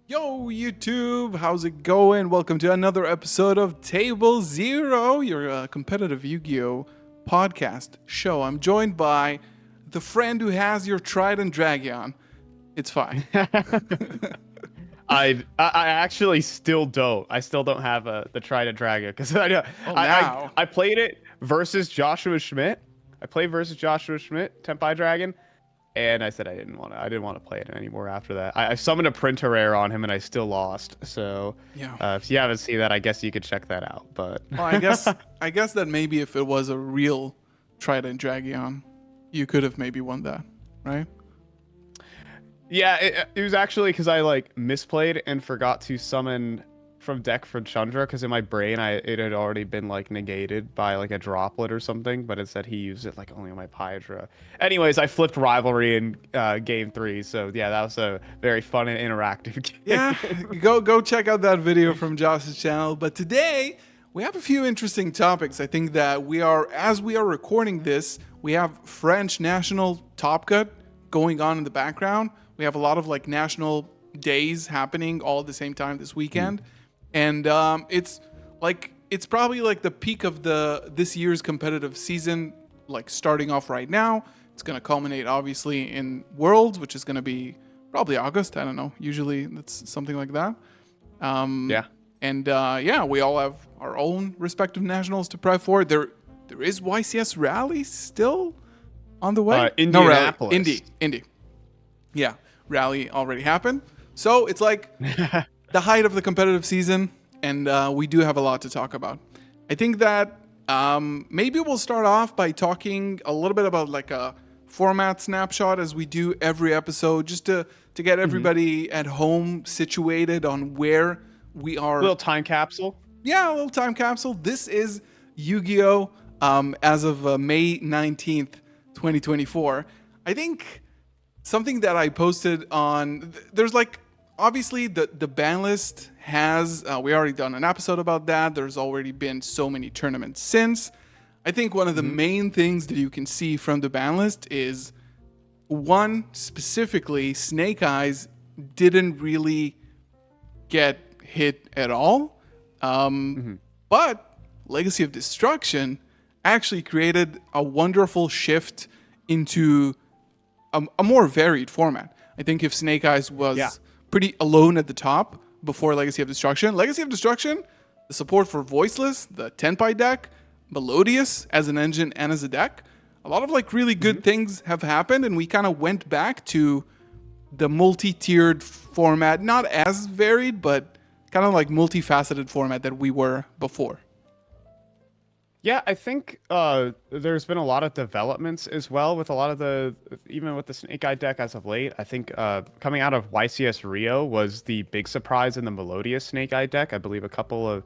Yo, YouTube, how's it going? Welcome to another episode of Table Zero, your competitive Yu-Gi-Oh podcast show. I'm joined by the friend who has your Trident Dragon. It's fine. I actually still don't. I still don't have the Trident Dragon because I played it versus Joshua Schmidt. I played versus Joshua Schmidt, Tenpai Dragon, and I said I didn't want to play it anymore after that. I summoned a printer rare on him and I still lost. So Yeah. if you haven't seen that, I guess you could check that out. But Well, I guess that maybe if it was a real Trident Dragon, you could have maybe won that, right? yeah, it was actually because I misplayed and forgot to summon from deck for Chandra because in my brain it had already been negated by a droplet or something, but it said he used it only on my Pydra. Anyways, I flipped Rivalry in game 3, so yeah, that was a very fun and interactive game. Yeah, go check out that video from Josh's channel. But today we have a few interesting topics. I think that as we are recording this, we have French national Top Cut going on in the background. We have a lot of national days happening all at the same time this weekend, and it's probably the peak of this year's competitive season, starting off right now. It's gonna culminate obviously in Worlds, which is gonna be probably August. I don't know. Usually that's something like that. Yeah. And we all have our own respective nationals to prep for. There is YCS Rally still on the way. Indianapolis. No, Rally. Indy. Yeah, Rally already happened. So it's the height of the competitive season, and we do have a lot to talk about. I think that maybe we'll start off by talking a little bit about a format snapshot as we do every episode, just to get everybody at home situated on where we are. A little time capsule. Yeah, a little time capsule. This is Yu-Gi-Oh! As of May 19th, 2024. I think something that I posted on, there's obviously the ban list has, we already done an episode about that. There's already been so many tournaments since. I think one of the main things that you can see from the ban list is, one, specifically, Snake Eyes didn't really get hit at all. But Legacy of Destruction actually created a wonderful shift into a more varied format. I think if Snake Eyes was pretty alone at the top before Legacy of Destruction, the support for Voiceless, the Tenpai deck, Melodious as an engine and as a deck, a lot of really good things have happened, and we kind of went back to the multi-tiered format, not as varied, but kind of multifaceted format that we were before. Yeah, I think there's been a lot of developments as well with a lot of even with the Snake Eye deck as of late. I think coming out of YCS Rio was the big surprise in the Melodious Snake Eye deck. I believe a couple of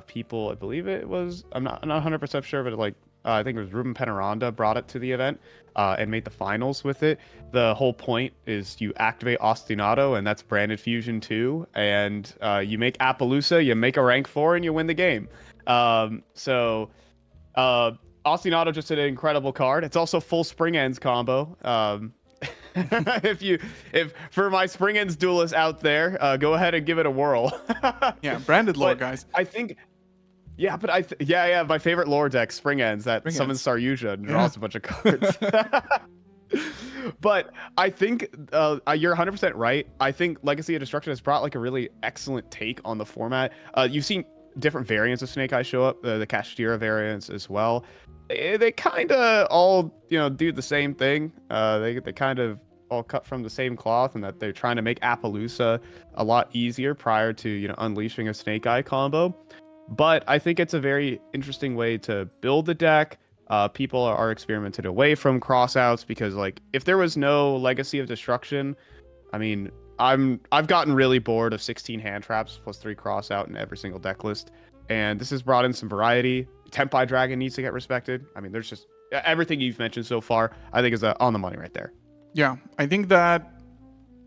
people, I'm not 100% sure, but I think it was Ruben Penaranda brought it to the event and made the finals with it. The whole point is you activate Ostinato, and that's branded Fusion 2, and you make Appaloosa, you make a rank 4, and you win the game. Ostinato just an incredible card. It's also full Spring Ends combo. If for my Spring Ends duelists out there, go ahead and give it a whirl. Yeah, branded lore, guys. I think, my favorite lore deck, Spring Ends, that summons Saryuja and draws a bunch of cards. But I think you're 100% right. I think Legacy of Destruction has brought a really excellent take on the format. You've seen different variants of Snake Eyes show up, the Kashtira variants as well. They kind of all do the same thing. They kind of all cut from the same cloth, and that they're trying to make Appaloosa a lot easier prior to unleashing a Snake Eye combo. But I think it's a very interesting way to build the deck. People are experimented away from crossouts because if there was no Legacy of Destruction, I mean, I've gotten really bored of 16 hand traps plus 3 crossout in every single deck list, and this has brought in some variety. Tenpai Dragon needs to get respected. I mean, there's just everything you've mentioned so far, I think is on the money right there. Yeah, I think that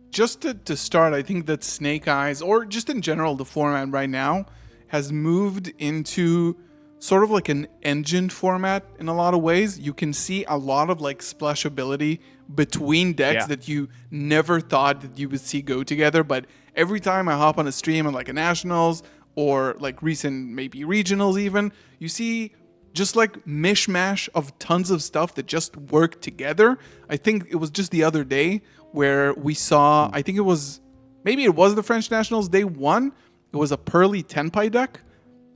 just to start, I think that Snake Eyes, or just in general the format right now, has moved into sort of an engine format in a lot of ways. You can see a lot of splashability between decks Yeah. that you never thought that you would see go together. But every time I hop on a stream on like a nationals or like recent maybe regionals even, you see just like mishmash of tons of stuff that just work together. I think it was just the other day where we saw, I think it was the French Nationals day one. It was a Pearly Tenpai deck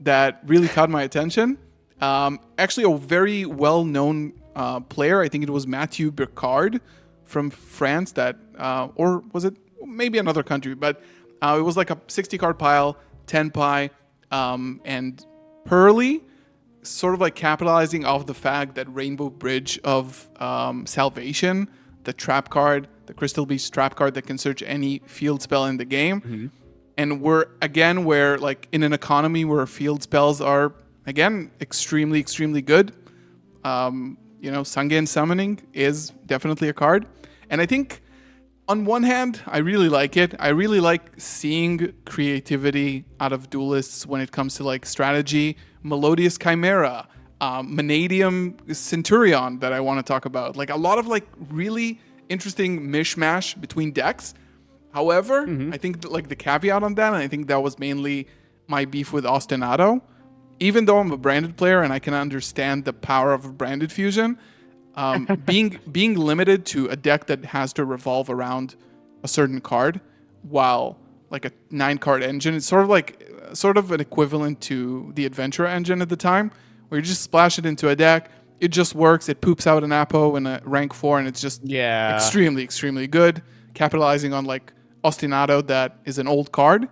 that really caught my attention. Actually, a very well-known player. I think it was Mathieu Burcard from France. That, or was it maybe another country? But it was like a 60-card pile, Tenpai, and Pearly, sort of like capitalizing off the fact that Rainbow Bridge of Salvation, the trap card, the Crystal Beast trap card that can search any field spell in the game. And we're again where like in an economy where field spells are again extremely, extremely good. Sangen Summoning is definitely a card. And I think on one hand, I really like it. I really like seeing creativity out of duelists when it comes to like strategy. Melodious Chimera, Vanadium Centurion that I want to talk about. Like a lot of like really interesting mishmash between decks. However, I think like the caveat on that, and I think that was mainly my beef with Ostinato. Even though I'm a branded player and I can understand the power of branded fusion, being limited to a deck that has to revolve around a certain card, while like a 9-card engine, it's sort of an equivalent to the Adventure engine at the time, where you just splash it into a deck, it just works, it poops out an Apo in a rank 4, and it's just extremely, extremely good, capitalizing on like Ostinato that is an old card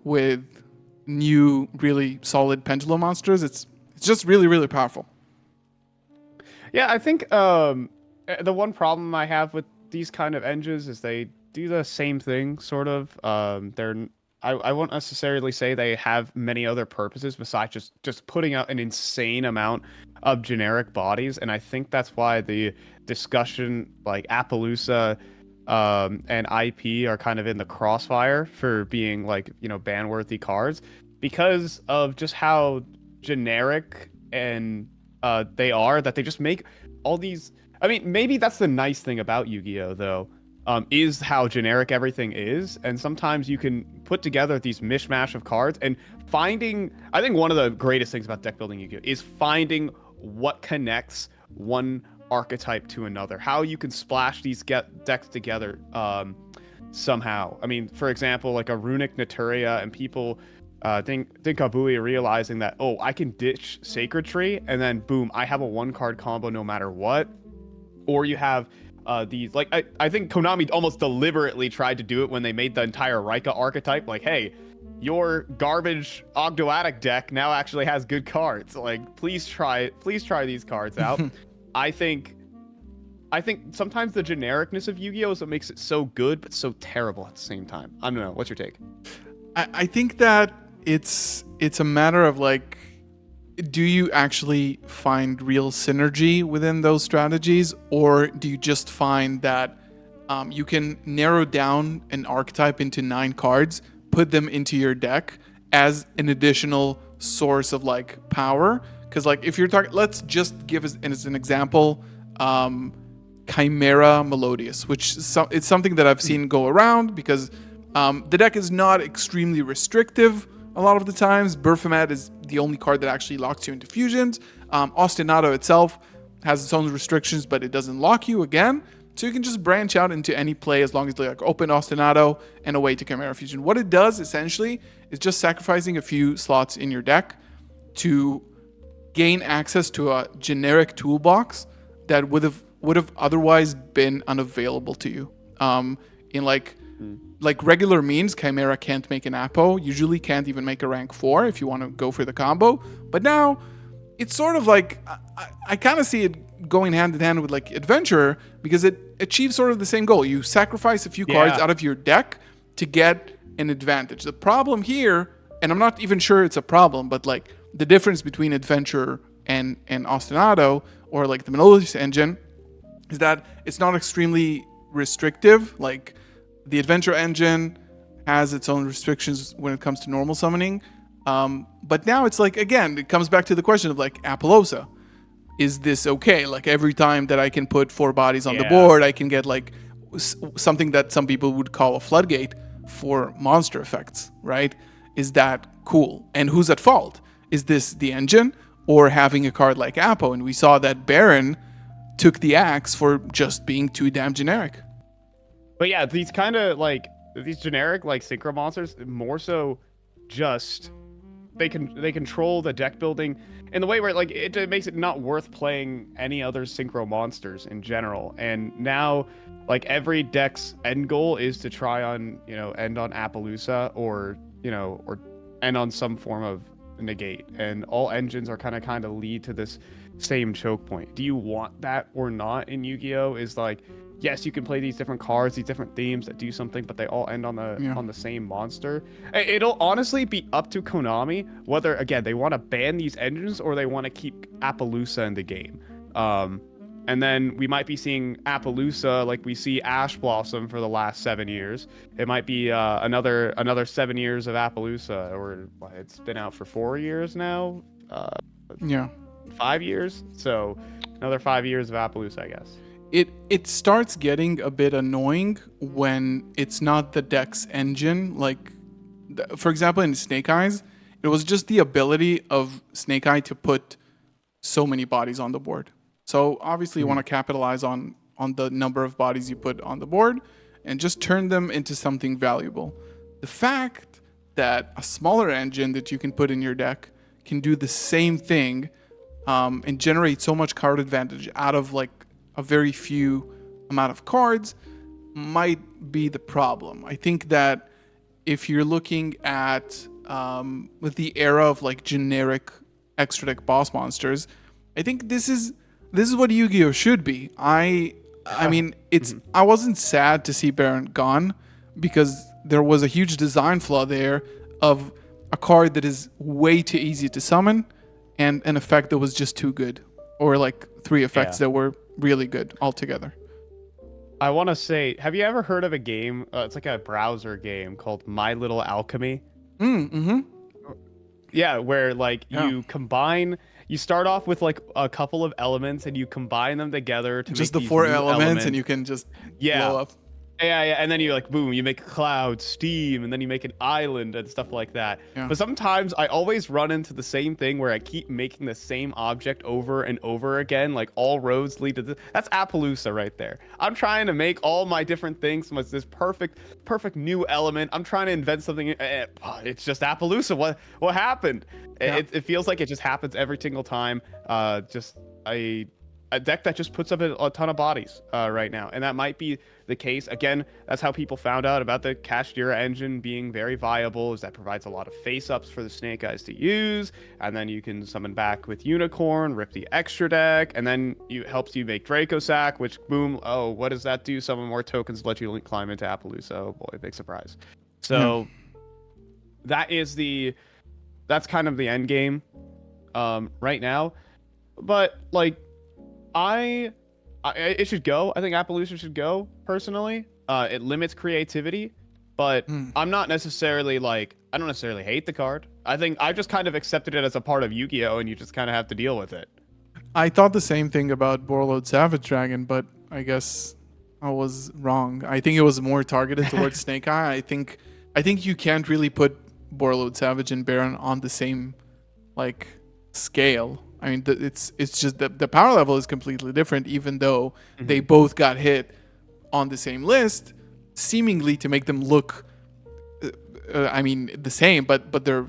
with new, really solid pendulum monsters. It's just really, really powerful. Yeah, I think the one problem I have with these kind of engines is they do the same thing, sort of. I won't necessarily say they have many other purposes besides just putting out an insane amount of generic bodies, and I think that's why the discussion like Appaloosa and IP are kind of in the crossfire for being like, ban-worthy cards, because of just how generic and they are, that they just make all these. I mean, maybe that's the nice thing about Yu-Gi-Oh, though, is how generic everything is, and sometimes you can put together these mishmash of cards and finding. I think one of the greatest things about deck building Yu-Gi-Oh is finding what connects one archetype to another, how you can splash these decks together somehow. I mean, for example, like a Runic Naturia, and people think Kabui realizing that, oh, I can ditch Sacred Tree and then boom, I have a 1-card combo no matter what. Or you have these, like, I think Konami almost deliberately tried to do it when they made the entire Rika archetype, like, hey, your garbage Ogdoadic deck now actually has good cards, like, please try these cards out. I think sometimes the genericness of Yu-Gi-Oh is what makes it so good but so terrible at the same time. I don't know, what's your take? I think that it's a matter of like, do you actually find real synergy within those strategies, or do you just find that you can narrow down an archetype into 9 cards, put them into your deck as an additional source of like power? Because like if you're talking, let's just give as an example, Chimera Melodious, which it's something that I've seen go around because the deck is not extremely restrictive a lot of the times. Berfomet is the only card that actually locks you into fusions. Ostinato itself has its own restrictions, but it doesn't lock you again. So you can just branch out into any play as long as they like open Ostinato and away to Chimera Fusion. What it does essentially is just sacrificing a few slots in your deck to gain access to a generic toolbox that would have otherwise been unavailable to you. In like regular means, Chimera can't make an Apo, usually can't even make a rank 4 if you want to go for the combo. But now, it's sort of like, I kind of see it going hand in hand with like Adventurer, because it achieves sort of the same goal. You sacrifice a few cards out of your deck to get an advantage. The problem here, and I'm not even sure it's a problem, but like the difference between Adventurer and Ostinato, or like the Melodious engine, is that it's not extremely restrictive. Like, the Adventure engine has its own restrictions when it comes to normal summoning. But now it's like, again, it comes back to the question of like Appaloosa. is this okay? Like every time that I can put 4 bodies on the Yeah. board, I can get like something that some people would call a floodgate for monster effects, right? Is that cool? And who's at fault? Is this the engine or having a card like Apo? And we saw that Baron took the axe for just being too damn generic. But yeah, these kind of like these generic like synchro monsters more so just they control the deck building in the way where like it makes it not worth playing any other synchro monsters in general. And now like every deck's end goal is to try on, end on Appaloosa or end on some form of negate. And all engines are kind of lead to this same choke point. Do you want that or not in Yu-Gi-Oh? Is like, yes, you can play these different cards, these different themes that do something, but they all end on the same monster. It'll honestly be up to Konami whether, again, they want to ban these engines or they want to keep Appaloosa in the game. And then we might be seeing Appaloosa like we see Ash Blossom for the last 7 years. It might be another 7 years of Appaloosa, or it's been out for 4 years now. 5 years, so another 5 years of Appaloosa, I guess. It starts getting a bit annoying when it's not the deck's engine. Like, for example, in Snake Eyes, it was just the ability of Snake Eye to put so many bodies on the board. So obviously you want to capitalize on the number of bodies you put on the board and just turn them into something valuable. The fact that a smaller engine that you can put in your deck can do the same thing and generate so much card advantage out of like a very few amount of cards might be the problem. I think that if you're looking at with the era of like generic extra deck boss monsters, I think this is what Yu-Gi-Oh should be. I mean, I wasn't sad to see Baron gone because there was a huge design flaw there of a card that is way too easy to summon and an effect that was just too good, or like 3 effects that were really good altogether. I want to say, have you ever heard of a game? It's like a browser game called My Little Alchemy. Yeah, where like you start off with like a couple of elements and you combine them together to just make the these 4 new elements, and you can just blow up. Yeah, and then you like boom, you make a cloud, steam, and then you make an island and stuff like that. Yeah. But sometimes I always run into the same thing where I keep making the same object over and over again, like all roads lead to this. That's Appaloosa right there. I'm trying to make all my different things with this perfect new element. I'm trying to invent something. It's just Appaloosa. What happened? Yeah. It feels like it just happens every single time. Just a deck that just puts up a ton of bodies right now, and that might be the case. Again, that's how people found out about the Kashtira engine being very viable, is that provides a lot of face-ups for the Snake Eyes to use, and then you can summon back with Unicorn, rip the extra deck, and then it helps you make Draco Sack, which, boom, oh, what does that do? Summon more tokens, let you climb into Appaloosa. Oh boy, big surprise. So that's kind of the end game right now. But, like, it should go. I think Appaloosa should go, personally. It limits creativity, but I'm not necessarily I don't necessarily hate the card. I think I've just kind of accepted it as a part of Yu-Gi-Oh! And you just kind of have to deal with it. I thought the same thing about Borreload Savage Dragon, but I guess I was wrong. I think it was more targeted towards Snake Eye. I think you can't really put Borreload Savage and Baron on the same scale. I mean, it's just the power level is completely different, even though they both got hit on the same list, seemingly to make them look, the same, but they're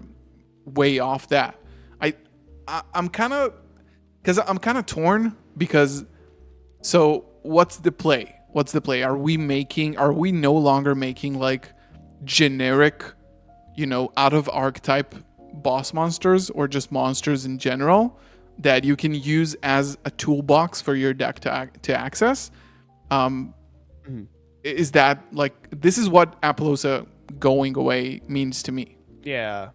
way off that. I'm kind of torn because, so what's the play? Are we no longer making generic, out of archetype boss monsters, or just monsters in general that you can use as a toolbox for your deck to access? Is that this is what Appaloosa going away means to me? Yeah.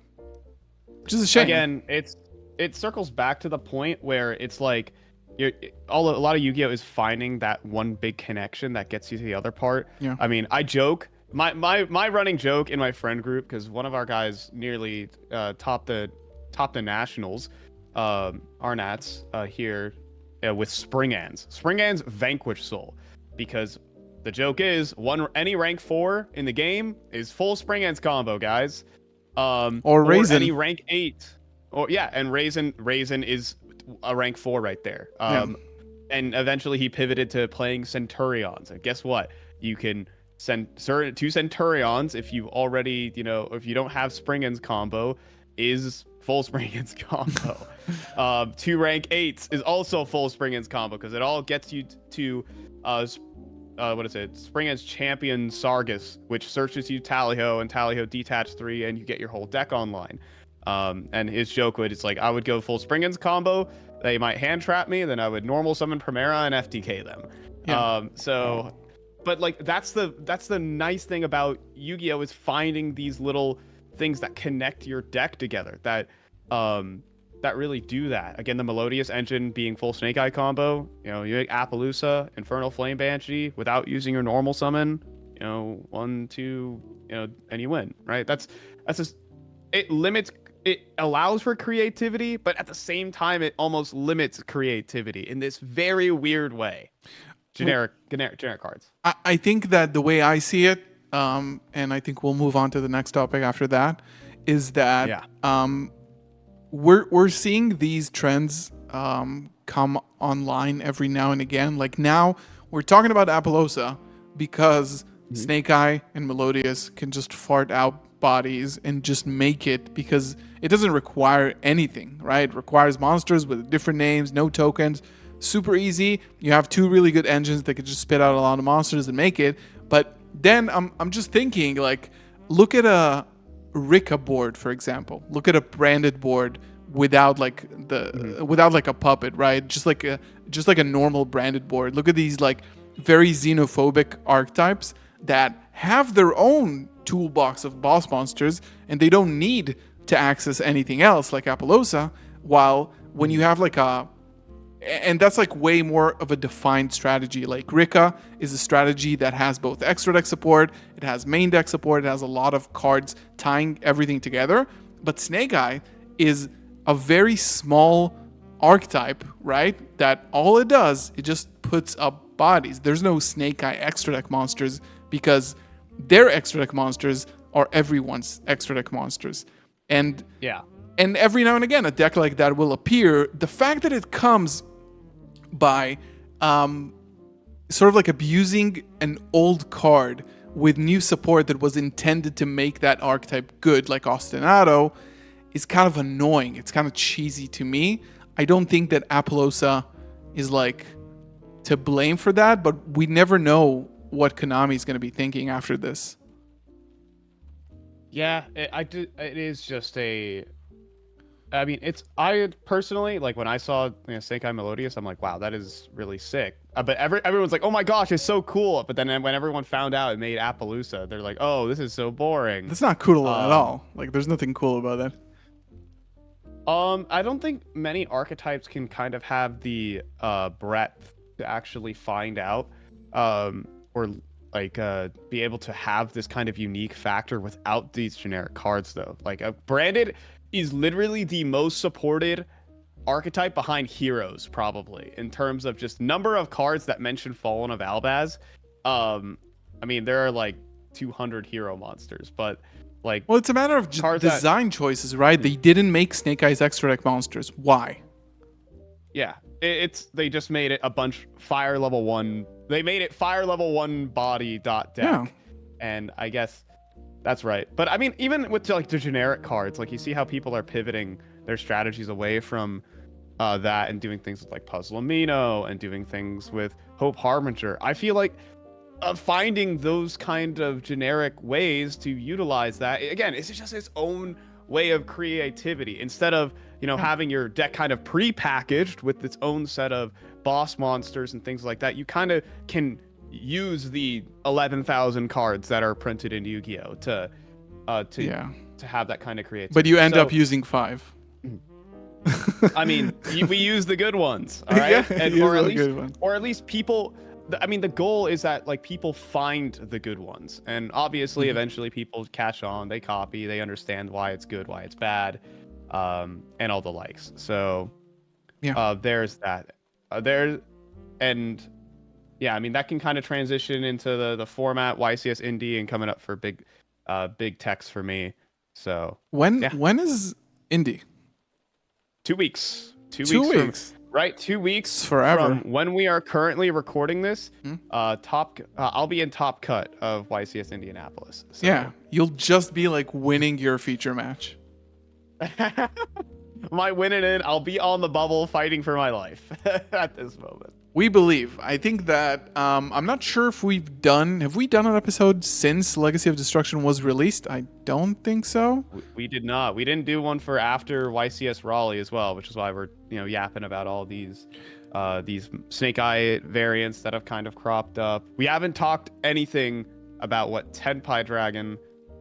Which is a shame. Again, it circles back to the point where it's a lot of Yu-Gi-Oh is finding that one big connection that gets you to the other part. Yeah. I mean, I joke. My running joke in my friend group, because one of our guys nearly topped the nationals, Arnats here with Spring Ends. Spring Ends vanquish Soul, because the joke is any rank 4 in the game is full Spring Ends combo, guys. Or Raisin. Any rank 8. Or yeah, and Raisin is a rank 4 right there. And eventually he pivoted to playing Centurions. And guess what? You can send 2 Centurions if you already, if you don't have Spring Ends combo, is full Spring Ends combo. 2 rank 8s is also full Spring Ends combo, because it all gets you to what is it? Spring Ends Champion Sargus, which searches you Tally-Ho and Tally-Ho detach 3, and you get your whole deck online. And his joke it's like, I would go full Spring Ends combo, they might hand trap me, then I would normal summon Primera and FTK them. But like that's the nice thing about Yu-Gi-Oh! Is finding these little things that connect your deck together that really do that. Again, the Melodious engine being full Snake Eye combo, you make Appaloosa, Infernal Flame Banshee without using your normal summon, 1, 2, and you win, right? That's just, it allows for creativity, but at the same time, it almost limits creativity in this very weird way. Generic cards. I think that the way I see it, and I think we'll move on to the next topic after that, is that we're seeing these trends come online every now and again. Like now, we're talking about Appaloosa because Snake Eye and Melodious can just fart out bodies and just make it, because it doesn't require anything, right? It requires monsters with different names, no tokens, super easy. You have 2 really good engines that could just spit out a lot of monsters and make it. But then I'm just thinking, like, look at a Rika board, for example. Look at a branded board without like without like a puppet, right? Just like a normal branded board. Look at these like very xenophobic archetypes that have their own toolbox of boss monsters, and they don't need to access anything else like Appaloosa. While when you have like and that's like way more of a defined strategy. Like Rika is a strategy that has both extra deck support, it has main deck support, it has a lot of cards tying everything together. But Snake Eye is a very small archetype, right? That all it does, it just puts up bodies. There's no Snake Eye extra deck monsters, because their extra deck monsters are everyone's extra deck monsters. And every now and again, a deck like that will appear. The fact that it comes by sort of like abusing an old card with new support that was intended to make that archetype good, like Ostinato, is kind of annoying. It's kind of cheesy to me. I don't think that Appaloosa is like to blame for that, but we never know what Konami is going to be thinking after this. Yeah, it is just a. I mean, I personally, like, when I saw Snake Eye Melodious, I'm like, wow, that is really sick. But everyone's like, oh my gosh, it's so cool. But then when everyone found out it made Appaloosa, they're like, oh, this is so boring. That's not cool at all. Like, there's nothing cool about that. I don't think many archetypes can kind of have the breadth to actually find out, or like be able to have this kind of unique factor without these generic cards, though. Like, branded is literally the most supported archetype behind Heroes, probably, in terms of just number of cards that mention Fallen of Albaz. I mean, there are like 200 hero monsters, but like, well, it's a matter of design choices, right? They didn't make Snake Eye's extra deck monsters. Why? Yeah, they just made it a bunch fire level 1. They made it fire level 1 body dot deck, yeah. And I guess that's right. But I mean, even with like the generic cards, like, you see how people are pivoting their strategies away from that and doing things with like Puzzle Amino and doing things with Hope Harbinger. I feel like finding those kind of generic ways to utilize that, again, it's just its own way of creativity. Instead of having your deck kind of pre-packaged with its own set of boss monsters and things like that, you kind of can use the 11,000 cards that are printed in Yu-Gi-Oh to have that kind of creativity. But you end up using 5. I mean, we use the good ones, all right? Yeah, or at least people. I mean, the goal is that like people find the good ones, and obviously, eventually, people catch on. They copy. They understand why it's good, why it's bad, and all the likes. So, there's that. there, and yeah, I mean that can kind of transition into the format YCS Indie and coming up for big techs for me. So when is Indy? 2 weeks. 2 2 weeks weeks. from right. 2 weeks It's forever. from when we are currently recording this. I'll be in top cut of YCS Indianapolis. So. Yeah, you'll just be like winning your feature match. My winning in, I'll be on the bubble fighting for my life at this moment. We believe. I think that I'm not sure if have we done an episode since Legacy of Destruction was released? I don't think so. We did not. We didn't do one for after YCS Raleigh as well, which is why we're yapping about all these Snake Eye variants that have kind of cropped up. We haven't talked anything about what Tenpai Dragon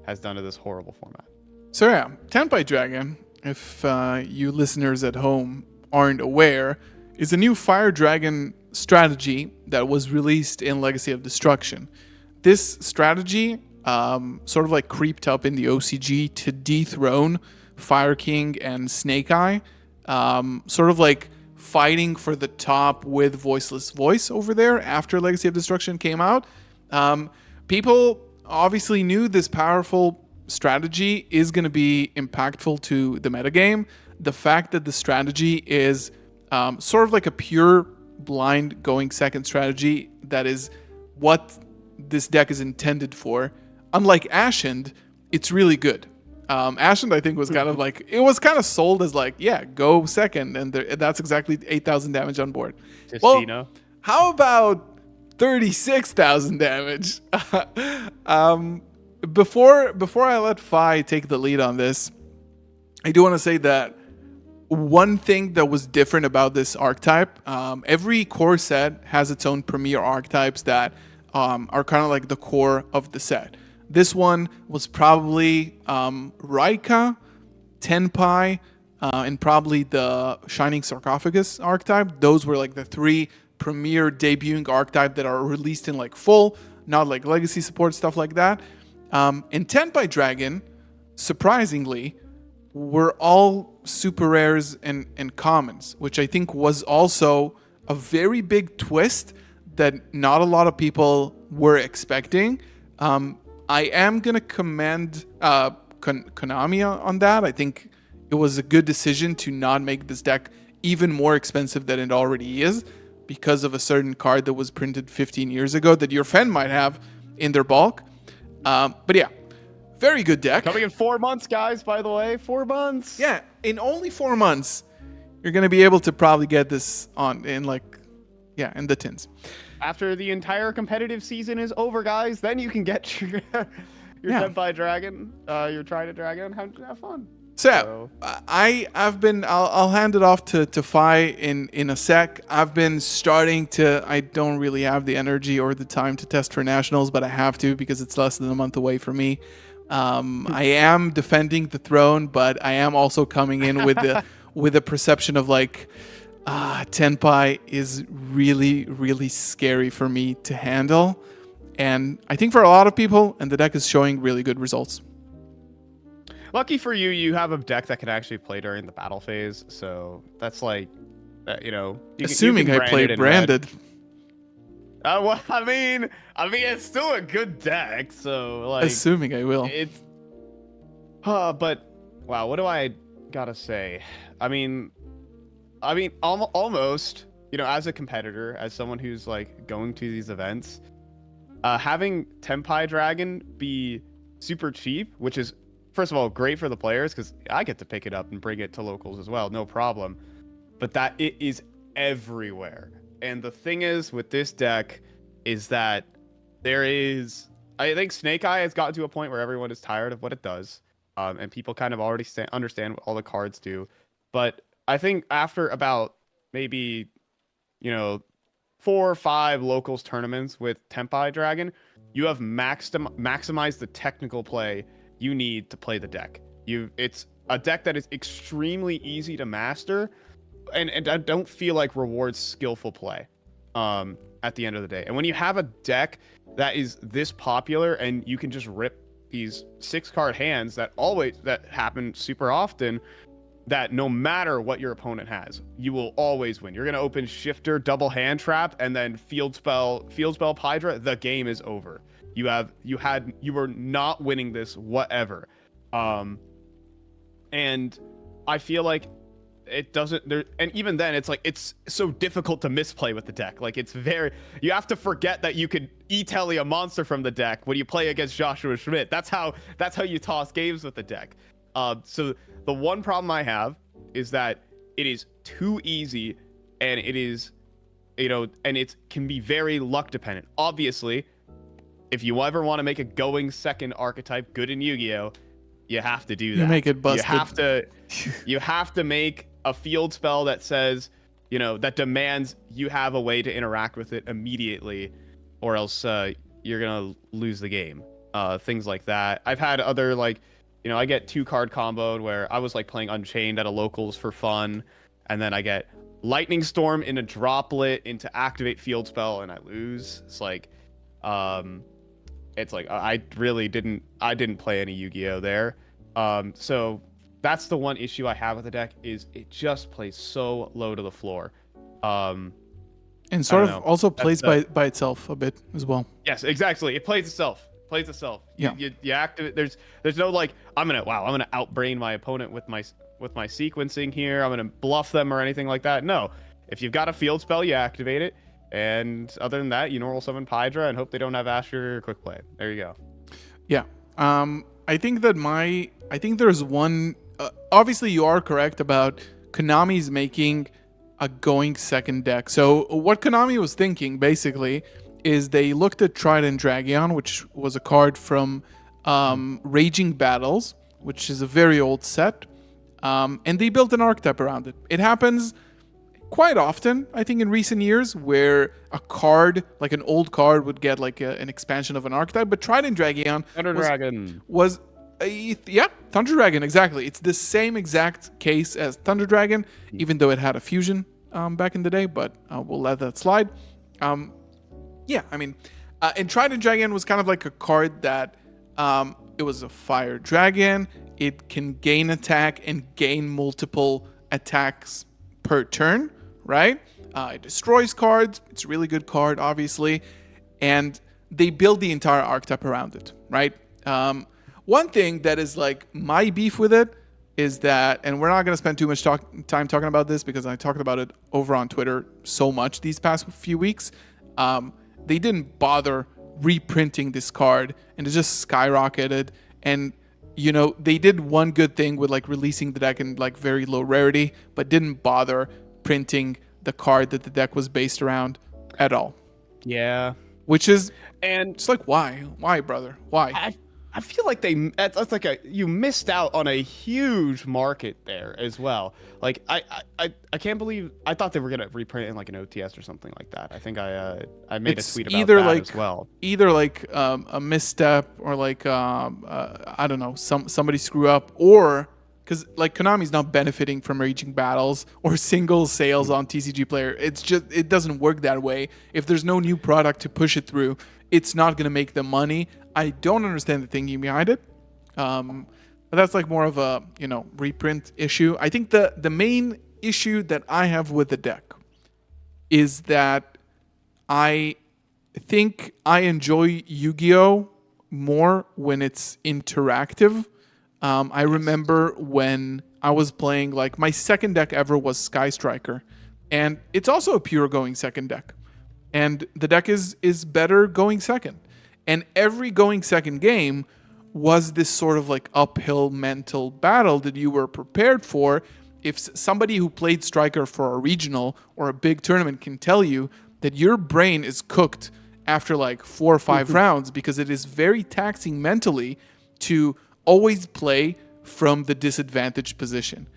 has done to this horrible format. So yeah, Tenpai Dragon, if you listeners at home aren't aware, is a new Fire Dragon strategy that was released in Legacy of Destruction. This strategy sort of like creeped up in the OCG to dethrone Fire King and Snake Eye, sort of like fighting for the top with Voiceless Voice over there after Legacy of Destruction came out. People obviously knew this powerful strategy is going to be impactful to the metagame. The fact that the strategy is sort of like a pure blind going second strategy that is what this deck is intended for. Unlike Ascend, it's really good. Ascend, I think, was kind of like, it was kind of sold as like, yeah, go second, and that's exactly 8,000 damage on board. Well, how about 36,000 damage? Before I let Fi take the lead on this, I do want to say that one thing that was different about this archetype, every core set has its own premier archetypes that are kind of like the core of the set. This one was probably Raika, Tenpai, and probably the Shining Sarcophagus archetype. Those were like the three premier debuting archetype that are released in like full, not like legacy support, stuff like that. And Tenpai Dragon, surprisingly, were all super rares and commons, which I think was also a very big twist that not a lot of people were expecting. I am going to commend Konami on that. I think it was a good decision to not make this deck even more expensive than it already is because of a certain card that was printed 15 years ago that your fan might have in their bulk. But yeah, very good deck. Coming in 4 months, guys, by the way. 4 months. Yeah, in only 4 months, you're going to be able to probably get this in the tins. After the entire competitive season is over, guys, then you can get your Tenpai Dragon, your Trident Dragon, and have fun. So I'll hand it off to Fi in a sec. I've been starting to, I don't really have the energy or the time to test for nationals, but I have to because it's less than a month away for me. I am defending the throne, but I am also coming in with the perception of like, Tenpai is really, really scary for me to handle. And I think for a lot of people, and the deck is showing really good results. Lucky for you, you have a deck that can actually play during the battle phase. So that's like, assuming I played branded. Well, I mean, it's still a good deck. So like, assuming I will. It's, but wow, what do I gotta say? I mean, almost, as a competitor, as someone who's like going to these events, having Tenpai Dragon be super cheap, which is, first of all, great for the players because I get to pick it up and bring it to locals as well, no problem. But that it is everywhere. And the thing is with this deck is that I think Snake Eye has gotten to a point where everyone is tired of what it does. And people kind of already understand what all the cards do. But I think after about maybe, 4 or 5 locals tournaments with Tenpai Dragon, you have maximized the technical play you need to play the deck. It's a deck that is extremely easy to master, and I don't feel like rewards skillful play at the end of the day. And when you have a deck that is this popular and you can just rip these 6-card hands that happen super often, that no matter what your opponent has, you will always win. You're gonna open Shifter, double hand trap, and then field spell Pydra. The game is over. You were not winning this whatever. And I feel like it doesn't there, and even then it's like it's so difficult to misplay with the deck. Like you have to forget that you could e-tele a monster from the deck when you play against Joshua Schmidt. That's how you toss games with the deck. So the one problem I have is that it is too easy, and it is, and it can be very luck dependent. Obviously, if you ever want to make a going second archetype good in Yu-Gi-Oh, you have to do that. You make it busted. You have to make a field spell that says, that demands you have a way to interact with it immediately, or else you're gonna lose the game. Things like that. I've had other I get 2-card comboed where I was playing Unchained at a locals for fun, and then I get Lightning Storm in a droplet into activate field spell, and I lose. It's I really didn't play any Yu-Gi-Oh there. So that's the one issue I have with the deck, is it just plays so low to the floor. And sort of also plays by itself a bit as well. Yes, exactly. It plays itself. Yeah. You activate. There's no I'm gonna outbrain my opponent with my sequencing here. I'm gonna bluff them or anything like that. No. If you've got a field spell, you activate it. And other than that, you normal summon Pydra and hope they don't have Asher or Quick Play. There you go. Yeah. I think there's one. Obviously, you are correct about Konami's making a going second deck. So what Konami was thinking basically is they looked at Trident Dragon, which was a card from Raging Battles, which is a very old set, and they built an archetype around it. It happens quite often, I think, in recent years, where a card, like an old card, would get an expansion of an archetype. But Trident Dragon was Thunder Dragon, exactly. It's the same exact case as Thunder Dragon, even though it had a fusion back in the day, but we'll let that slide. And Trident Dragon was kind of like a card that it was a fire dragon. It can gain attack and gain multiple attacks per turn, right? It destroys cards. It's a really good card, obviously. And they build the entire archetype around it, right? One thing that is my beef with it is that, and we're not going to spend too much time talking about this because I talked about it over on Twitter so much these past few weeks. They didn't bother reprinting this card, and it just skyrocketed. And they did one good thing with releasing the deck in very low rarity, but didn't bother printing the card that the deck was based around at all. Yeah, which is, and it's why, brother, why? I feel like that's you missed out on a huge market there as well. I can't believe, I thought they were gonna reprint it in an OTS or something like that. I think I made a tweet about that as well. Either a misstep or I don't know, somebody screw up, or because Konami's not benefiting from Raging Battles or single sales on TCG Player. It's just, it doesn't work that way. If there's no new product to push it through, it's not going to make them money. I don't understand the thinking behind it. But that's more of a, reprint issue. I think the main issue that I have with the deck is that I think I enjoy Yu-Gi-Oh! More when it's interactive. I remember when I was playing, my second deck ever was Sky Striker. And it's also a pure going second deck. And the deck is better going second. And every going second game was this sort of uphill mental battle that you were prepared for. If somebody who played Striker for a regional or a big tournament can tell you that your brain is cooked after 4 or 5 rounds, because it is very taxing mentally to always play from the disadvantaged position.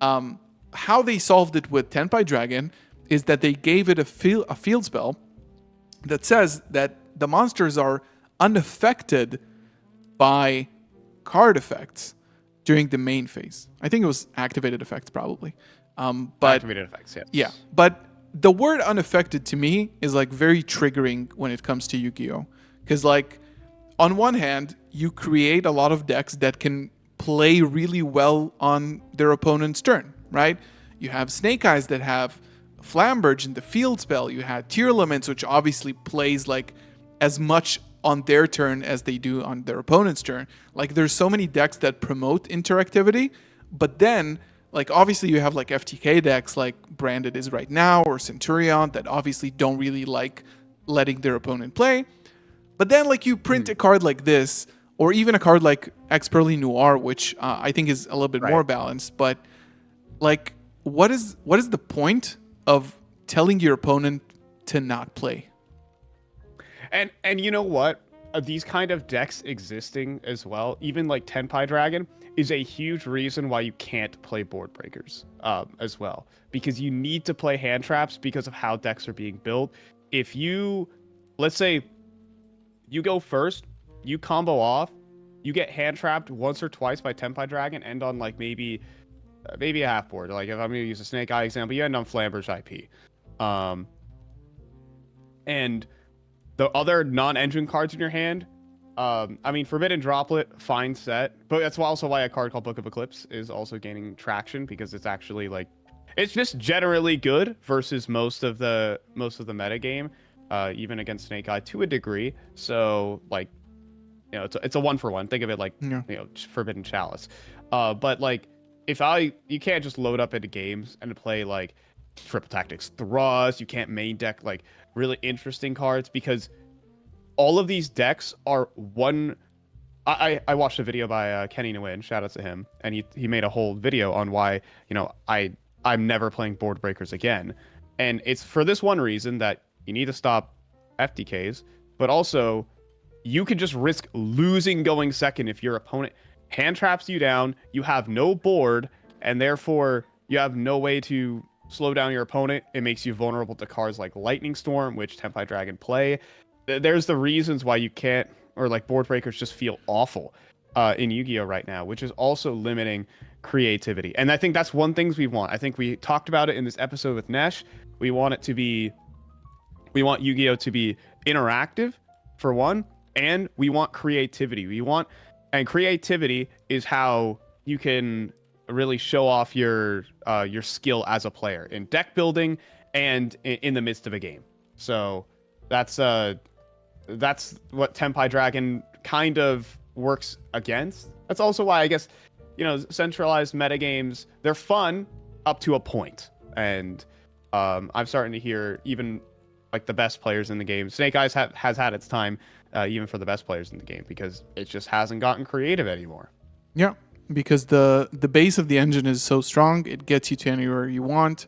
How they solved it with Tenpai Dragon is that they gave it a field spell that says that the monsters are unaffected by card effects during the main phase. I think it was activated effects probably. But activated effects, yes. Yeah, but the word unaffected to me is very triggering when it comes to Yu-Gi-Oh! Because on one hand, you create a lot of decks that can play really well on their opponent's turn, right? You have Snake Eyes that have Flamberge in the field spell. You had Tearlaments, which obviously plays like as much on their turn as they do on their opponent's turn. Like there's so many decks that promote interactivity, but then like obviously you have like FTK decks like Branded is right now or Centurion that obviously don't really like letting their opponent play. But then like you print a card like this, or even a card like Expertly Noir, which I think is a little bit more balanced. But like, what is the point of telling your opponent to not play? And you know what? These kind of decks existing as well, even like Tenpai Dragon, is a huge reason why you can't play board breakers as well. Because you need to play hand traps because of how decks are being built. If you, let's say, you go first, you combo off, you get hand trapped once or twice by Tenpai Dragon, end on like maybe a half board. Like if I'm gonna use a Snake Eye example, you end on Flamberge IP. And the other non-engine cards in your hand, I mean, Forbidden Droplet, fine set, but that's also why a card called Book of Eclipse is also gaining traction, because it's actually like, it's just generally good versus most of the meta game, even against Snake Eye to a degree. So like, you know, it's a 1-for-1. Think of it like, you know, Forbidden Chalice. But like, you can't just load up into games and play like Triple Tactics Thrust. You can't main deck like really interesting cards, because all of these decks are one. I watched a video by Kenny Nguyen, shout out to him, and he made a whole video on why, you know, I'm never playing board breakers again. And it's for this one reason, that you need to stop FTKs, but also you could just risk losing going second if your opponent hand traps you down, you have no board, and therefore you have no way to slow down your opponent. It makes you vulnerable to cards like Lightning Storm, which Tenpai Dragon play. There's the reasons why you can't, or like board breakers just feel awful in Yu-Gi-Oh right now, which is also limiting creativity. And I think that's one thing we want. I think we talked about it in this episode with Nesh. We want Yu-Gi-Oh to be interactive for one, and we want creativity. And creativity is how you can really show off your skill as a player in deck building and in the midst of a game. So that's what Tenpai Dragon kind of works against. That's also why I guess, you know, centralized metagames, they're fun up to a point. And I'm starting to hear even like the best players in the game. Snake Eyes has had its time, even for the best players in the game, because it just hasn't gotten creative anymore. Yeah, because the base of the engine is so strong, it gets you to anywhere you want.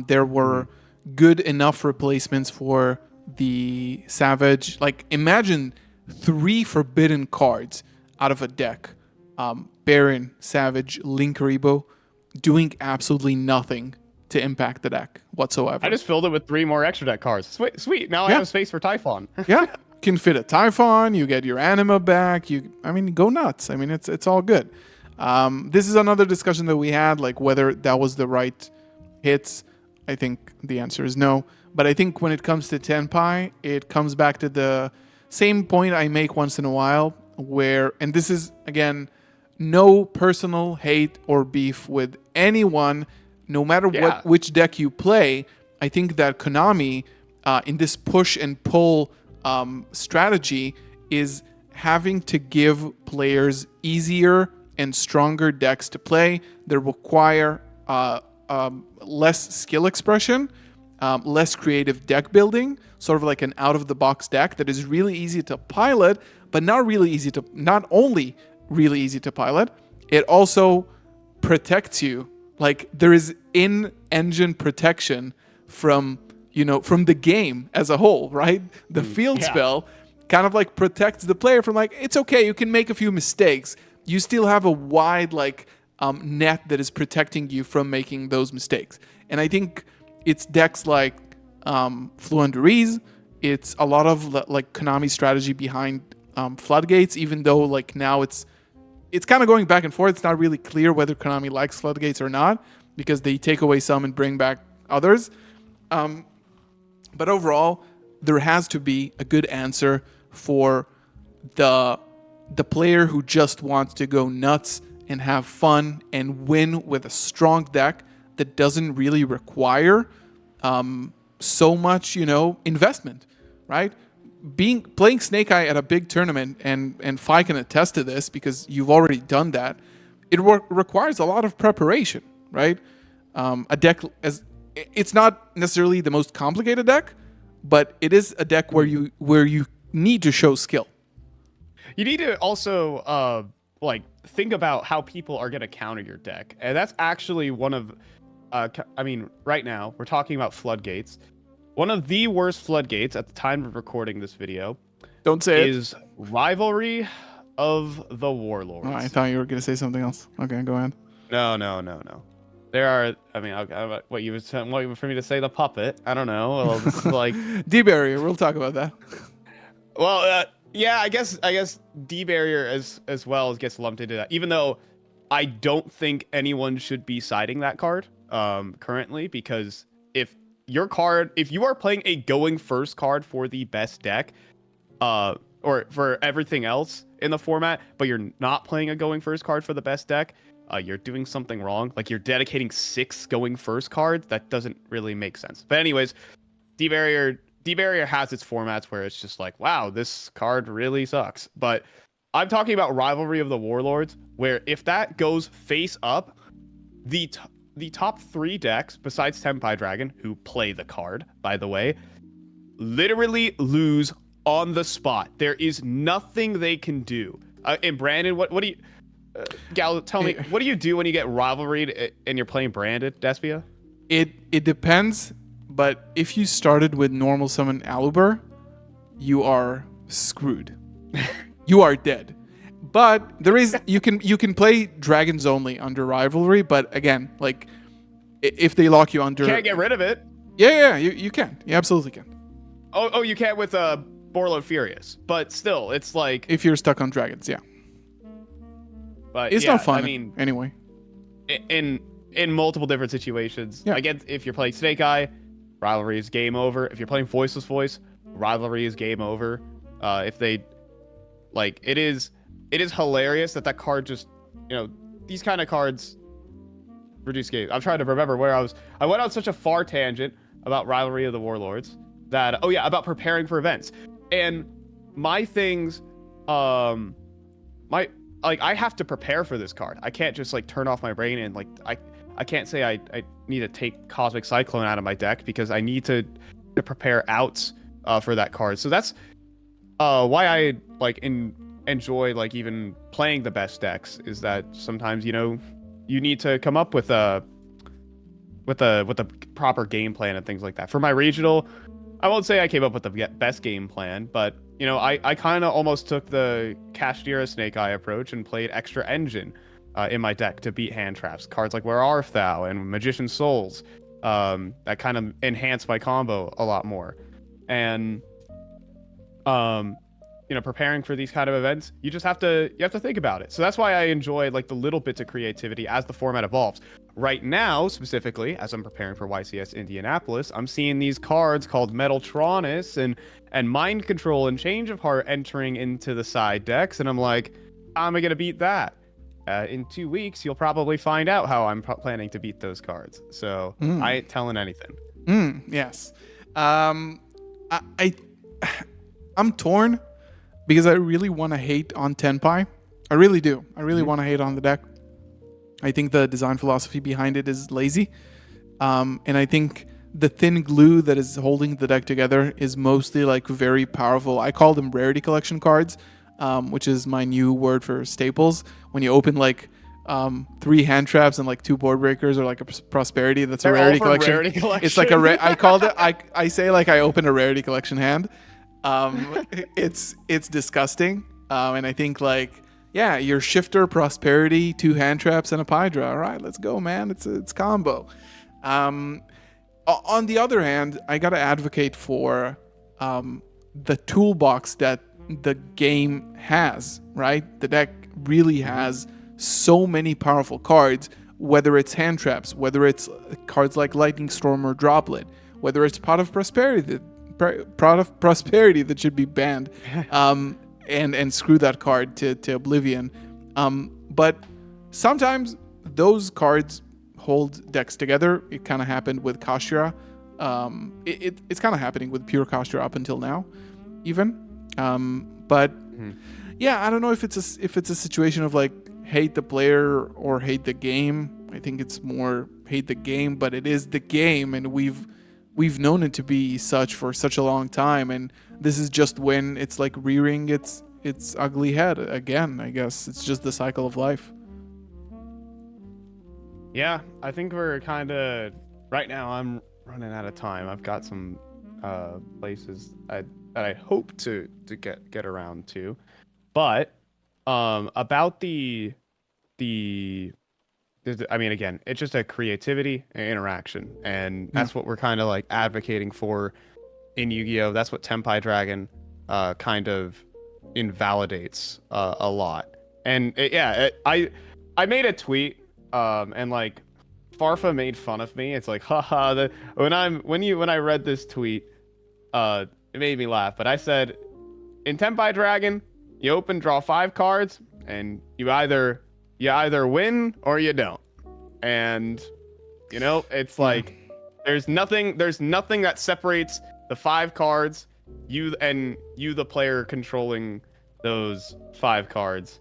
There were good enough replacements for the Savage. Like, imagine 3 forbidden cards out of a deck. Baron, Savage, Linkuriboh, doing absolutely nothing to impact the deck whatsoever. I just filled it with 3 more extra deck cards. Sweet. Now I have space for Typhon. Yeah, can fit a Typhon. You get your Anima back. Go nuts. I mean, it's all good. This is another discussion that we had, like whether that was the right hits. I think the answer is no. But I think when it comes to Tenpai, it comes back to the same point I make once in a while, where, and this is, again, no personal hate or beef with anyone, no matter which deck you play. I think that Konami, in this push and pull strategy, is having to give players easier and stronger decks to play that require less skill expression, less creative deck building, sort of like an out-of-the-box deck that is really easy to pilot, but not only really easy to pilot, it also protects you. Like, there is in-engine protection from the game as a whole, right? The field spell kind of like protects the player from, like, it's okay, you can make a few mistakes. You still have a wide net that is protecting you from making those mistakes. And I think it's decks like Flaw. It's a lot of like Konami's strategy behind Floodgates, even though like now it's kind of going back and forth. It's not really clear whether Konami likes Floodgates or not, because they take away some and bring back others. But overall, there has to be a good answer for the player who just wants to go nuts and have fun and win with a strong deck that doesn't really require so much, investment, right? Playing Snake Eye at a big tournament, and Fi can attest to this because you've already done that. It requires a lot of preparation, right? A deck it's not necessarily the most complicated deck, but it is a deck where you need to show skill. You need to also think about how people are going to counter your deck, and that's actually one of right now we're talking about Floodgates. One of the worst Floodgates at the time of recording this video. Don't say is Rivalry of the Warlords. Oh, I thought you were going to say something else. Okay, go ahead. No. There are. What you want for me to say? The puppet? I don't know. Well, this is like D-Barrier. We'll talk about that. Well, yeah. I guess D-Barrier as well gets lumped into that. Even though I don't think anyone should be siding that card currently, because if you are playing a going first card for the best deck, or for everything else in the format, but you're not playing a going first card for the best deck, you're doing something wrong. Like, you're dedicating 6 going first cards. That doesn't really make sense. But anyways, D-Barrier has its formats where it's just like, wow, this card really sucks. But I'm talking about Rivalry of the Warlords, where if that goes face up, the top 3 decks, besides Tenpai Dragon, who play the card, by the way, literally lose on the spot. There is nothing they can do. And Brandon, what do you... Gal, tell me, what do you do when you get Rivalried and you're playing Branded, Despia? It depends, but if you started with normal summon Aluber, you are screwed. You are dead. But there is you can play dragons only under Rivalry, but again, like, if they lock you under, you can't get rid of it. Yeah, you can. You absolutely can. Oh, you can't with Borlo Furious, but still, it's like if you're stuck on dragons, yeah. But it's yeah, not fun. I mean, anyway, in multiple different situations. Yeah. Again, if you're playing Snake Eye, Rivalry is game over. If you're playing Voiceless Voice, Rivalry is game over. If they like, it is hilarious that card just, these kind of cards reduce game. I'm trying to remember where I went on such a far tangent about Rivalry of the Warlords that about preparing for events. And my things, I have to prepare for this card. I can't just like turn off my brain and like I can't say I need to take Cosmic Cyclone out of my deck, because I need to prepare outs for that card. So that's why I enjoy like even playing the best decks, is that sometimes you need to come up with a proper game plan and things like that. For my regional, I won't say I came up with the best game plan, but I kind of almost took the Kashtira Snake Eye approach and played Extra Engine in my deck to beat hand traps. Cards like Where Art Thou and Magician's Souls that kind of enhance my combo a lot more. And preparing for these kind of events, you have to think about it. So that's why I enjoy like the little bits of creativity as the format evolves. Right now, specifically, as I'm preparing for YCS Indianapolis, I'm seeing these cards called Metaltronus and Mind Control and Change of Heart entering into the side decks, and I'm like, how am I gonna beat that? In 2 weeks, you'll probably find out how I'm planning to beat those cards. So I ain't telling anything. Yes. I'm torn because I really want to hate on Tenpai. I really do. I really want to hate on the deck. I think the design philosophy behind it is lazy. And I think the thin glue that is holding the deck together is mostly like very powerful. I call them Rarity Collection cards, which is my new word for staples. When you open like 3 hand traps and like 2 board breakers, or like a prosperity, that's a Rarity Collection. Rarity Collection. It's like I called it. I say like I opened a Rarity Collection hand. It's disgusting. And I think like, yeah, your Shifter, Prosperity, 2 hand traps, and a Pydra. All right, let's go, man. It's combo. On the other hand, I gotta advocate for the toolbox that the game has. Right, the deck really has so many powerful cards. Whether it's hand traps, whether it's cards like Lightning Storm or Droplet, whether it's Pot of Prosperity that should be banned. And screw that card to oblivion. But sometimes those cards hold decks together. It kind of happened with Kashira. It's kind of happening with pure Kashira up until now, even. But yeah, I don't know if it's a situation of like hate the player or hate the game. I think it's more hate the game, but it is the game, and we've known it to be such for such a long time, and this is just when it's like rearing its ugly head again. I guess it's just the cycle of life. Yeah, I think we're kind of right now. I'm running out of time. I've got some places that I hope to get around to, but about the I mean, again, it's just a creativity and interaction, and that's what we're kind of like advocating for in Yu-Gi-Oh! That's what Tenpai Dragon kind of invalidates a lot. And I made a tweet, and like Farfa made fun of me. It's like, haha. When I read this tweet, it made me laugh. But I said, in Tenpai Dragon, you open, draw 5 cards, and you either win or you don't. And you know, it's like there's nothing that separates the 5 cards, you the player controlling those 5 cards.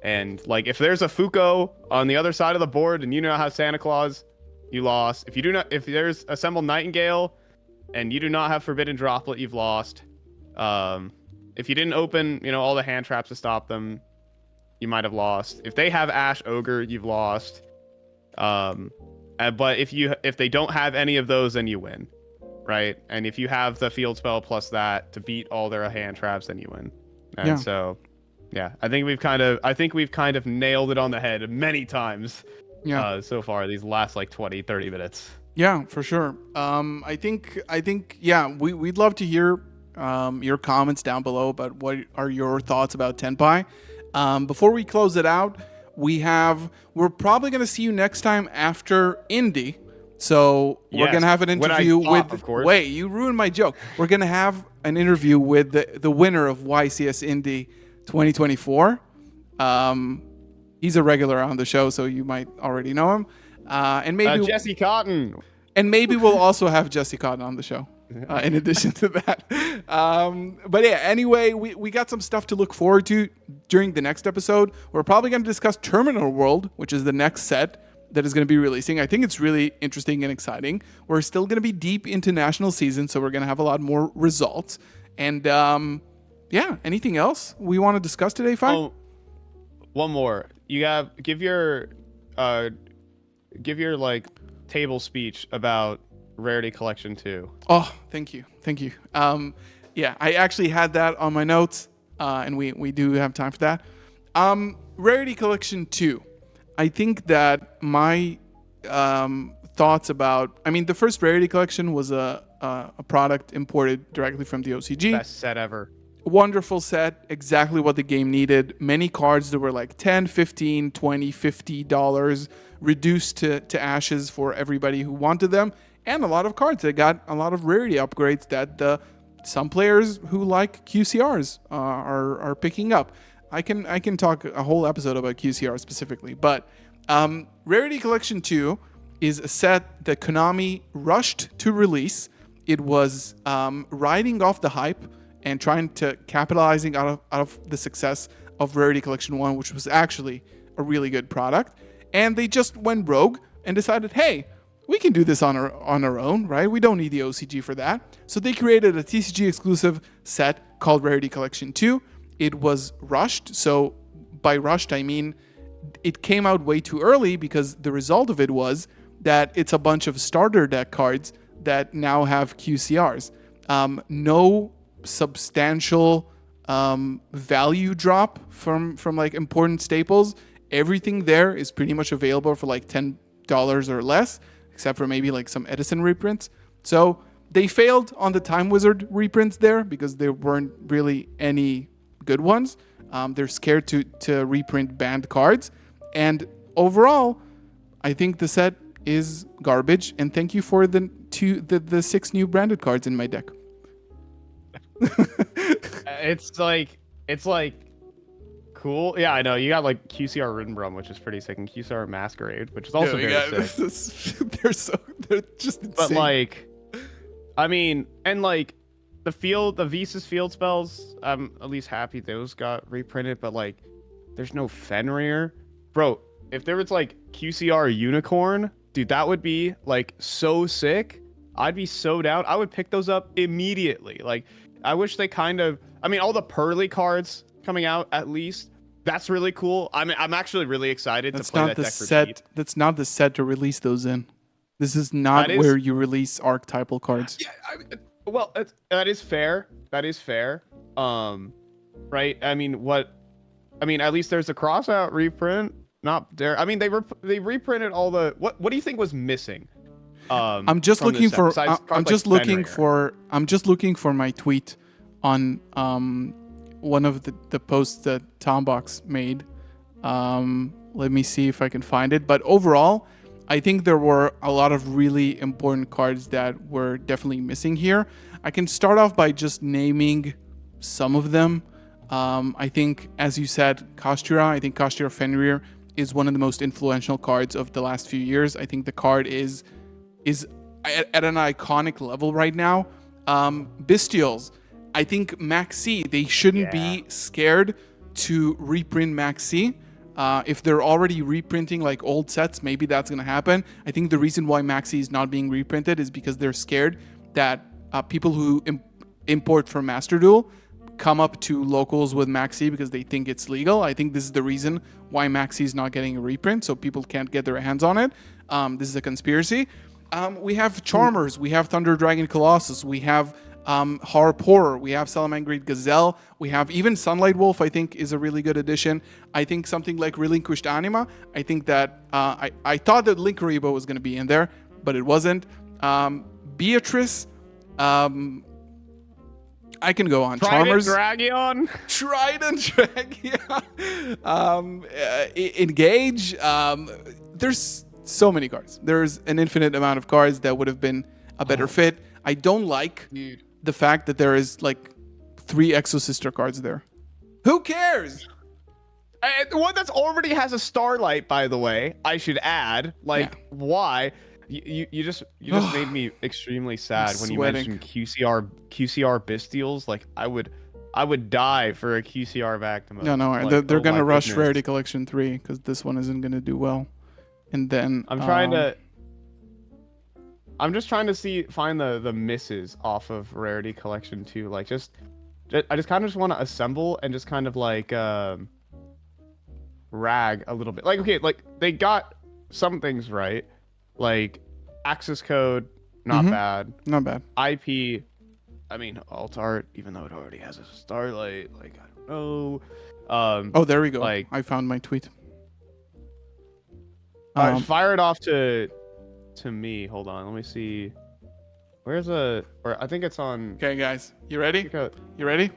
And like if there's a Fuko on the other side of the board and you do not have Santa Claus, you lost. If there's Assembled Nightingale and you do not have Forbidden Droplet, you've lost. If you didn't open, all the hand traps to stop them, you might have lost. If they have Ash Ogre, you've lost. But if they don't have any of those, then you win, right? And if you have the field spell plus that to beat all their hand traps, then you win. And so, yeah, I think we've kind of nailed it on the head many times. So far these last like 20-30 minutes. Yeah, for sure. I think we'd love to hear your comments down below about what are your thoughts about Tenpai. Before we close it out, we're probably going to see you next time after Indy. So we're going to have an interview wait, you ruined my joke. We're going to have an interview with the winner of YCS Indy 2024. He's a regular on the show, so you might already know him. And maybe Jesse Cotton. And maybe we'll also have Jesse Cotton on the show. In addition to that. But yeah, anyway, we got some stuff to look forward to during the next episode. We're probably going to discuss Terminal World, which is the next set that is going to be releasing. I think it's really interesting and exciting. We're still going to be deep into national season, so we're going to have a lot more results. And anything else we want to discuss today, Fi? Oh, one more. You have give your like table speech about Rarity Collection 2. Oh, thank you. I actually had that on my notes, and we do have time for that. Rarity Collection 2. I think that my thoughts about... I mean, the first Rarity Collection was a product imported directly from the OCG. Best set ever. Wonderful set, exactly what the game needed. Many cards that were like $10, $15, $20, $50, reduced to ashes for everybody who wanted them. And a lot of cards that got a lot of rarity upgrades that some players who like QCRs are picking up. I can talk a whole episode about QCR specifically, but Rarity Collection 2 is a set that Konami rushed to release. It was riding off the hype and trying to capitalizing out of the success of Rarity Collection 1, which was actually a really good product. And they just went rogue and decided, hey, we can do this on our own, right? We don't need the OCG for that. So they created a TCG exclusive set called Rarity Collection 2. It was rushed. So by rushed, I mean it came out way too early because the result of it was that it's a bunch of starter deck cards that now have QCRs. No substantial value drop from like important staples. Everything there is pretty much available for like $10 or less, except for maybe like some Edison reprints. So they failed on the Time Wizard reprints there because there weren't really any good ones. They're scared to reprint banned cards. And overall, I think the set is garbage. And thank you for the 6 new branded cards in my deck. It's like Cool. Yeah, I know. You got like QCR Rinbrum, which is pretty sick, and QCR Masquerade, which is also Dude, very sick. They're just insane. But like, I mean, and like the Visas field spells, I'm at least happy those got reprinted, but like there's no Fenrir. Bro, if there was like QCR Unicorn, dude, that would be like so sick. I'd be so down. I would pick those up immediately. Like, I wish they kind of, I mean, all the Pearly cards coming out at least. That's really cool. I'm actually really excited to play that deck for cheap. That's not the set to release those in. This is not where you release archetypal cards. Yeah, well, that is fair. That is fair. Right? I mean, at least there's a crossout reprint. Not there. I mean, they reprinted all the. What do you think was missing? I'm just looking for. I'm just looking for my tweet on one of the posts that Tombox made. Let me see if I can find it. But overall, I think there were a lot of really important cards that were definitely missing here. I can start off by just naming some of them. I think, as you said, Kashtira. I think Kashtira Fenrir is one of the most influential cards of the last few years. I think the card is at an iconic level right now. Bestials. I think Maxi, they shouldn't be scared to reprint Maxi. If they're already reprinting like old sets, maybe that's going to happen. I think the reason why Maxi is not being reprinted is because they're scared that people who import from Master Duel come up to locals with Maxi because they think it's legal. I think this is the reason why Maxi is not getting a reprint, so people can't get their hands on it. This is a conspiracy. We have Charmers, we have Thunder Dragon Colossus, we have Harp Horror, we have Salamangreat Gazelle, we have even Sunlight Wolf. I think is a really good addition. I think something like Relinquished Anima, I think that I thought that Linkuriboh was going to be in there, but it wasn't. Beatrice, I can go on. Trident Charmers, Dragon. Trident Dragon, Engage. There's so many cards. There's an infinite amount of cards that would have been a better fit. I don't like the fact that there is like 3 Exo-Sister cards there. Who cares? The one that's already has a Starlight, by the way, I should add. Like, why? You just made me extremely sad when you mentioned QCR Bestials. Like, I would die for a QCR back to No, like, they're gonna rush Rarity Collection 3 because this one isn't gonna do well. And then I'm just trying to find the misses off of Rarity Collection 2. Like, I just kind of want to assemble and just kind of like rag a little bit. Like, okay, like they got some things right. Like access code, not bad. Not bad. IP, I mean, alt art, even though it already has a Starlight, like, I don't know. Oh, there we go. Like, I found my tweet. Fire it off to me. Hold on, let me see. Or I think it's on. Okay, guys, you ready? You ready?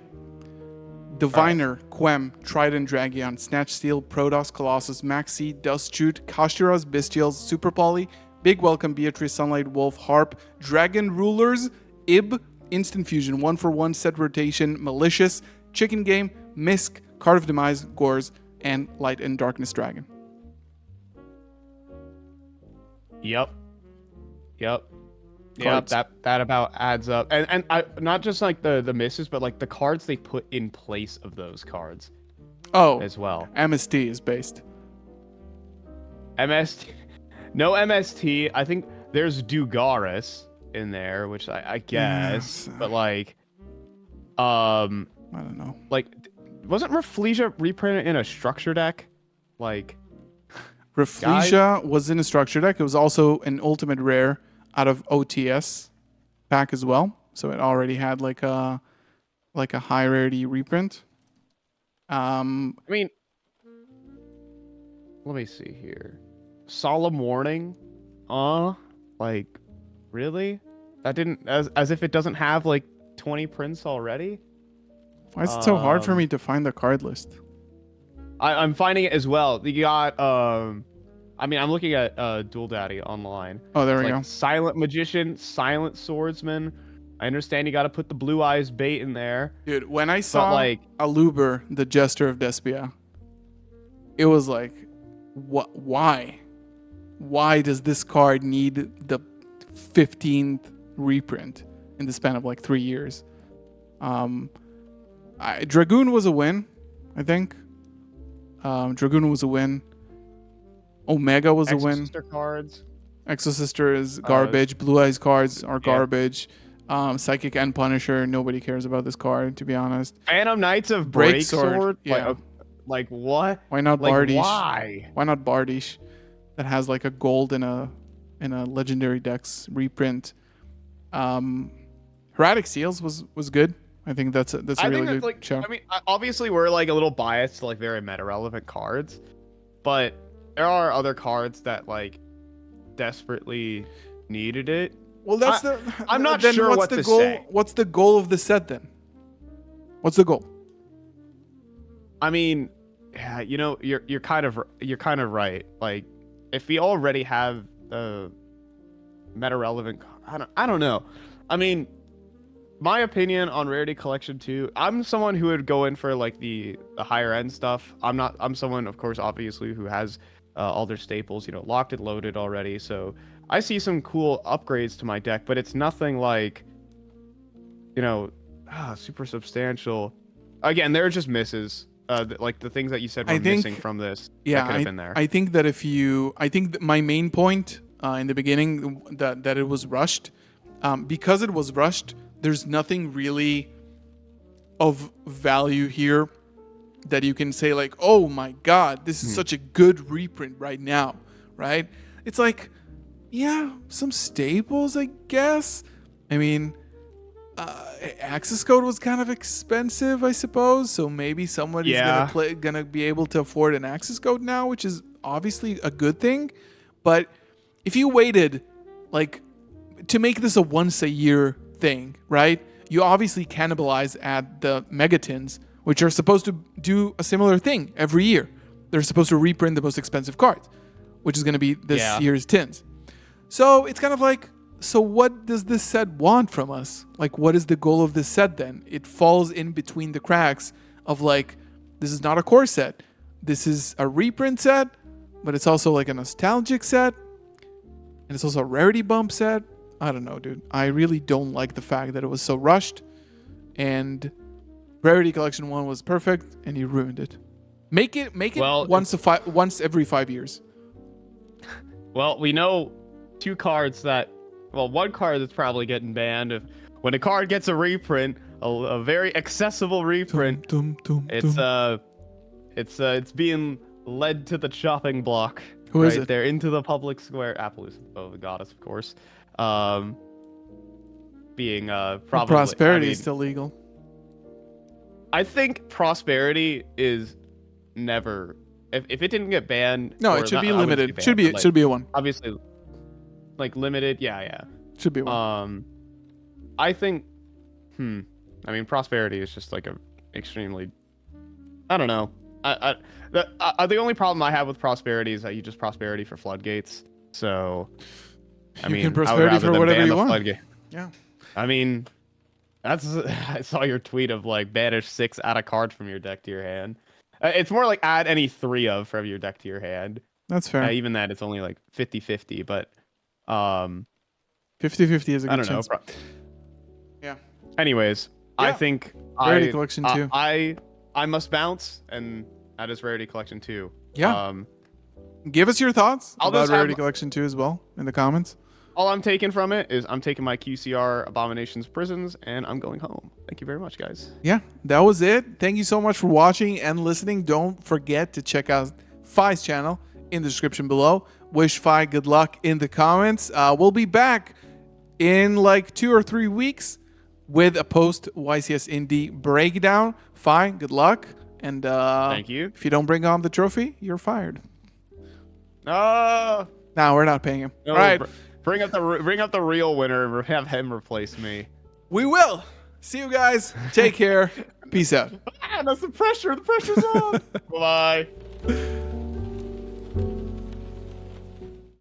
Diviner, Quem, Trident Dragon, Snatch Steel, Protoss, Colossus, Maxi, Dust Shoot, Kashtira's Bestials, Super Poly, Big Welcome, Beatrice, Sunlight Wolf, Harp, Dragon Rulers, Ib, Instant Fusion, 1-for-1 set rotation, Malicious, Chicken Game, Misk, Card of Demise, Gores, and Light and Darkness Dragon. Yep. Yeah, that about adds up. And I not just like the misses, but like the cards they put in place of those cards. Oh, as well. MST is based. MST. No MST. I think there's Dugaris in there, which I guess, but like, I don't know. Like, wasn't Rafflesia reprinted in a structure deck? Like, Rafflesia was in a structure deck. It was also an ultimate rare out of OTS pack as well. So it already had like a high rarity reprint. I mean, let me see here. Solemn Warning. Like, really? That didn't, as if it doesn't have like 20 prints already? Why is it so hard for me to find the card list? I'm finding it as well. You got I mean, I'm looking at Dual Daddy online. Oh, there we go. Silent Magician, Silent Swordsman. I understand you got to put the Blue Eyes bait in there. Dude, when I saw like Aluber, the Jester of Despia, it was like, what? Why does this card need the 15th reprint in the span of like 3 years? Dragoon was a win, I think. Dragoon was a win. Omega was a win. Exosister cards. Exosister is garbage. Blue Eyes cards are garbage. Psychic and Punisher, nobody cares about this card, to be honest. Phantom Knights of Breaksword. Yeah. Like what? Why not like, Bardish? Why? Why not Bardish? That has like a gold in a legendary dex reprint. Heraldic Seals was good. I think that's a really good show. I mean, obviously we're like a little biased to like very meta relevant cards, but there are other cards that like desperately needed it. Well, that's I'm not then sure what's what the to goal? say. What's the goal of the set then? What's the goal? I mean, yeah, you know, you're kind of right. Like, if we already have the meta relevant, I don't know. I mean, my opinion on Rarity Collection 2, I'm someone who would go in for like the higher end stuff. I'm someone, of course, obviously, who has all their staples, you know, locked and loaded already. So I see some cool upgrades to my deck, but it's nothing like, you know, super substantial. Again, there are just misses. Like the things that you said were missing from this. Yeah, that could have been there. I think that my main point in the beginning that it was rushed, because it was rushed. There's nothing really of value here that you can say like, oh my God, this is such a good reprint right now, right? It's like, yeah, some staples, I guess. I mean, Access Code was kind of expensive, I suppose. So maybe somebody's gonna be able to afford an Access Code now, which is obviously a good thing. But if you waited, like, to make this a once a year thing, right? You obviously cannibalize at the Megatins, which are supposed to do a similar thing every year. They're supposed to reprint the most expensive cards, which is going to be this year's tins. So it's kind of like, so what does this set want from us? Like, what is the goal of this set then? It falls in between the cracks of like, this is not a core set. This is a reprint set, but it's also like a nostalgic set. And it's also a rarity bump set. I don't know, dude. I really don't like the fact that it was so rushed. And Rarity Collection 1 was perfect, and you ruined it. Make it once every 5 years. Well, we know two cards one card that's probably getting banned. When a card gets a reprint, a very accessible reprint, it's being led to the chopping block. Who is it? There into the public square. Appaloosa, the goddess, of course. Being probably Prosperity is still legal. I think Prosperity is never. If it didn't get banned, no, it should be limited. Banned, should be a one. Obviously, like limited. Yeah. Should be one. I think. I mean, Prosperity is just like a extremely. I don't know. The only problem I have with Prosperity is that you just Prosperity for Floodgates. So. I mean, Prosperity for whatever you want. Floodgate. Yeah. I mean, I saw your tweet of like banish 6, add a card from your deck to your hand. It's more like add any 3 from your deck to your hand. That's fair. Even that, it's only like 50-50, but 50-50 is a good chance. Yeah. Anyways, yeah. I think Rarity Collection 2. I must bounce, and that is Rarity Collection 2. Yeah. Give us your thoughts about Rarity Collection 2 as well in the comments. All I'm taking from it is I'm taking my QCR Abominations Prisons, and I'm going home. Thank you very much, guys. Yeah, that was it. Thank you so much for watching and listening. Don't forget to check out Fi's channel in the description below. Wish Fi good luck in the comments. We'll be back in like 2 or 3 weeks with a post YCS Indie breakdown. Fi, good luck. And thank you. If you don't bring home the trophy, you're fired. No, we're not paying him. No, all right. Bring up the real winner and have him replace me. We will. See you guys. Take care. Peace out. That's the pressure. The pressure's on. Bye.